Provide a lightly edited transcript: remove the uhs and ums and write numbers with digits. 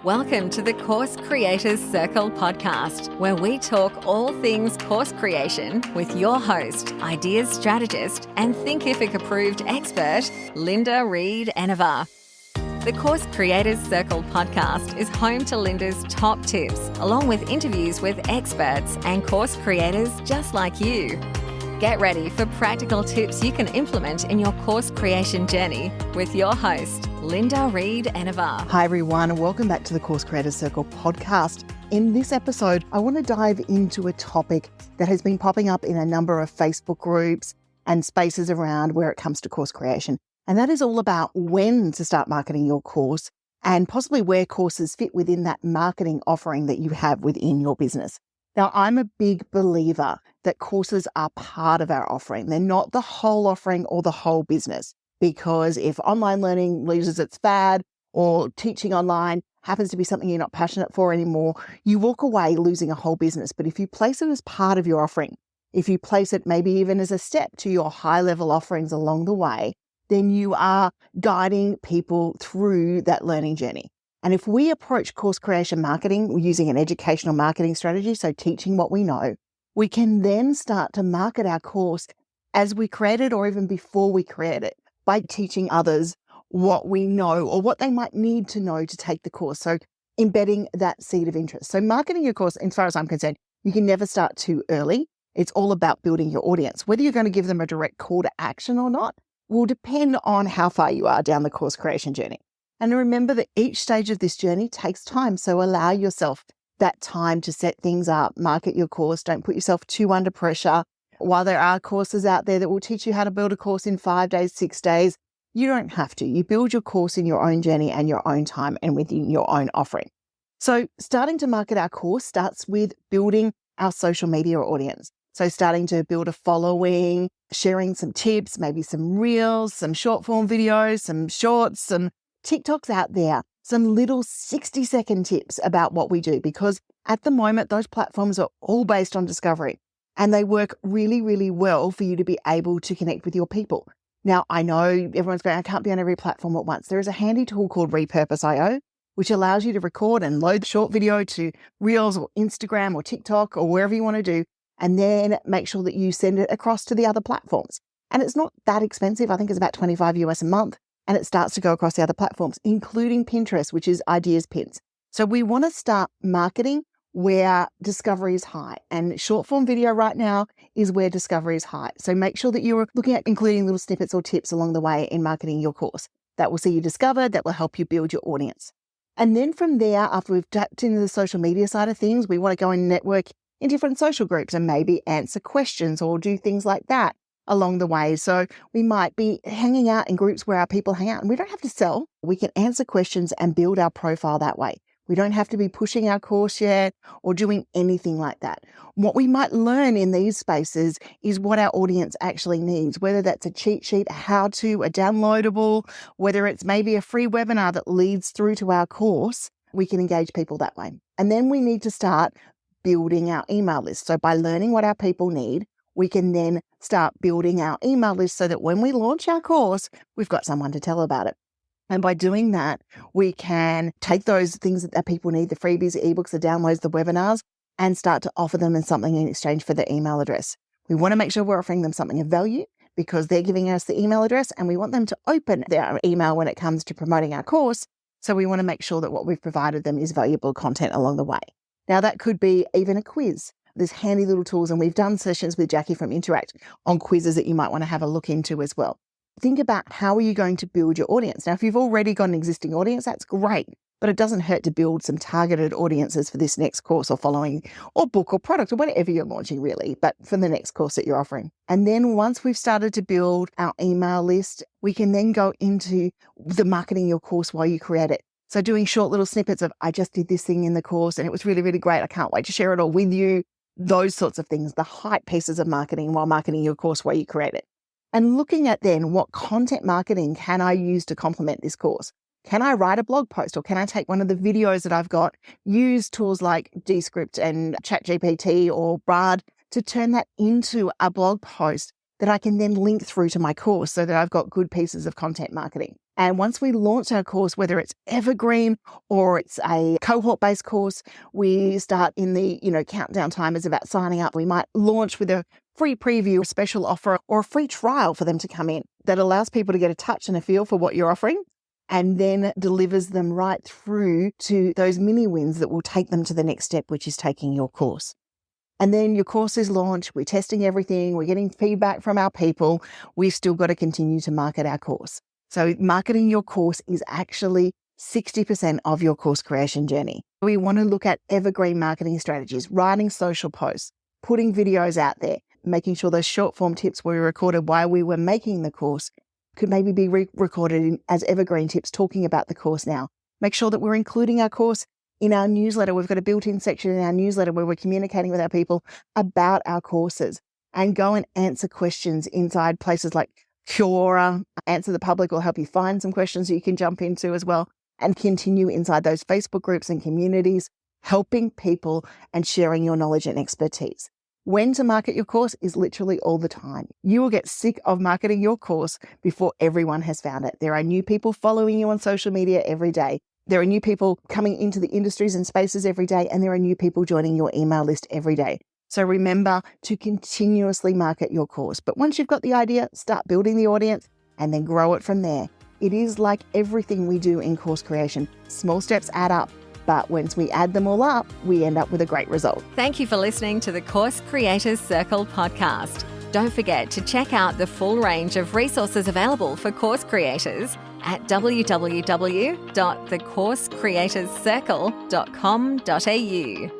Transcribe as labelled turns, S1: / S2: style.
S1: Welcome to the Course Creators Circle podcast, where we talk all things course creation with your host, ideas strategist, and Thinkific approved expert, Linda Reed-Enever. The Course Creators Circle podcast is home to Linda's top tips, along with interviews with experts and course creators just like you. Get ready for practical tips you can implement in your course creation journey with your host, Linda Reed-Enever.
S2: Hi everyone, and welcome back to the Course Creators Circle podcast. In this episode, I want to dive into a topic that has been popping up in a number of Facebook groups and spaces around where it comes to course creation. And that is all about when to start marketing your course and possibly where courses fit within that marketing offering that you have within your business. Now, I'm a big believer that courses are part of our offering. They're not the whole offering or the whole business, because if online learning loses its fad or teaching online happens to be something you're not passionate for anymore, you walk away losing a whole business. But if you place it as part of your offering, if you place it maybe even as a step to your high-level offerings along the way, then you are guiding people through that learning journey. And if we approach course creation marketing using an educational marketing strategy, so teaching what we know, we can then start to market our course as we create it or even before we create it by teaching others what we know or what they might need to know to take the course. So embedding that seed of interest. So marketing your course, as far as I'm concerned, you can never start too early. It's all about building your audience. Whether you're going to give them a direct call to action or not will depend on how far you are down the course creation journey. And remember that each stage of this journey takes time. So allow yourself that time to set things up, market your course. Don't put yourself too under pressure. While there are courses out there that will teach you how to build a course in 5 days, 6 days, you don't have to. You build your course in your own journey and your own time and within your own offering. So starting to market our course starts with building our social media audience. So starting to build a following, sharing some tips, maybe some reels, some short form videos, some shorts, some TikToks out there, some little 60-second tips about what we do, because at the moment, those platforms are all based on discovery and they work really, really well for you to be able to connect with your people. Now, I know everyone's going, I can't be on every platform at once. There is a handy tool called Repurpose.io, which allows you to record and load the short video to Reels or Instagram or TikTok or wherever you want to do, and then make sure that you send it across to the other platforms. And it's not that expensive. I think it's about $25 US a month. And it starts to go across the other platforms, including Pinterest, which is Ideas Pins. So we want to start marketing where discovery is high. And short form video right now is where discovery is high. So make sure that you're looking at including little snippets or tips along the way in marketing your course. That will see you discovered, that will help you build your audience. And then from there, after we've tapped into the social media side of things, we want to go and network in different social groups and maybe answer questions or do things like that along the way. So we might be hanging out in groups where our people hang out, and we don't have to sell. We can answer questions and build our profile that way. We don't have to be pushing our course yet or doing anything like that. What we might learn in these spaces is what our audience actually needs, whether that's a cheat sheet, a how-to, a downloadable, whether it's maybe a free webinar that leads through to our course. We can engage people that way. And then we need to start building our email list. So by learning what our people need, we can then start building our email list so that when we launch our course, we've got someone to tell about it. And by doing that, we can take those things that people need, the freebies, the ebooks, the downloads, the webinars, and start to offer them something in exchange for their email address. We want to make sure we're offering them something of value because they're giving us the email address and we want them to open their email when it comes to promoting our course. So we want to make sure that what we've provided them is valuable content along the way. Now, that could be even a quiz. There's handy little tools, and we've done sessions with Jackie from Interact on quizzes that you might want to have a look into as well. Think about how are you going to build your audience. Now, if you've already got an existing audience, that's great, but it doesn't hurt to build some targeted audiences for this next course or following or book or product or whatever you're launching really, but for the next course that you're offering. And then once we've started to build our email list, we can then go into the marketing your course while you create it. So doing short little snippets of, I just did this thing in the course and it was really, really great. I can't wait to share it all with you. Those sorts of things, the hype pieces of marketing while marketing your course while you create it. And looking at then what content marketing can I use to complement this course? Can I write a blog post or can I take one of the videos that I've got, use tools like Descript and ChatGPT or Bard to turn that into a blog post that I can then link through to my course so that I've got good pieces of content marketing. And once we launch our course, whether it's evergreen or it's a cohort-based course, we start in the, countdown time is about signing up. We might launch with a free preview, a special offer, or a free trial for them to come in that allows people to get a touch and a feel for what you're offering, and then delivers them right through to those mini wins that will take them to the next step, which is taking your course. And then your course is launched, we're testing everything, we're getting feedback from our people. We've still got to continue to market our course. So marketing your course is actually 60% of your course creation journey. We want to look at evergreen marketing strategies, writing social posts, putting videos out there, making sure those short form tips we recorded while we were making the course could maybe be recorded as evergreen tips talking about the course now. Make sure that we're including our course in our newsletter. We've got a built-in section in our newsletter where we're communicating with our people about our courses, and go and answer questions inside places like Quora. Answer the Public will help you find some questions that you can jump into as well, and continue inside those Facebook groups and communities, helping people and sharing your knowledge and expertise. When to market your course is literally all the time. You will get sick of marketing your course before everyone has found it. There are new people following you on social media every day. There are new people coming into the industries and spaces every day, and there are new people joining your email list every day. So remember to continuously market your course. But once you've got the idea, start building the audience and then grow it from there. It is like everything we do in course creation. Small steps add up, but once we add them all up, we end up with a great result.
S1: Thank you for listening to the Course Creators Circle podcast. Don't forget to check out the full range of resources available for course creators at www.thecoursecreatorscircle.com.au.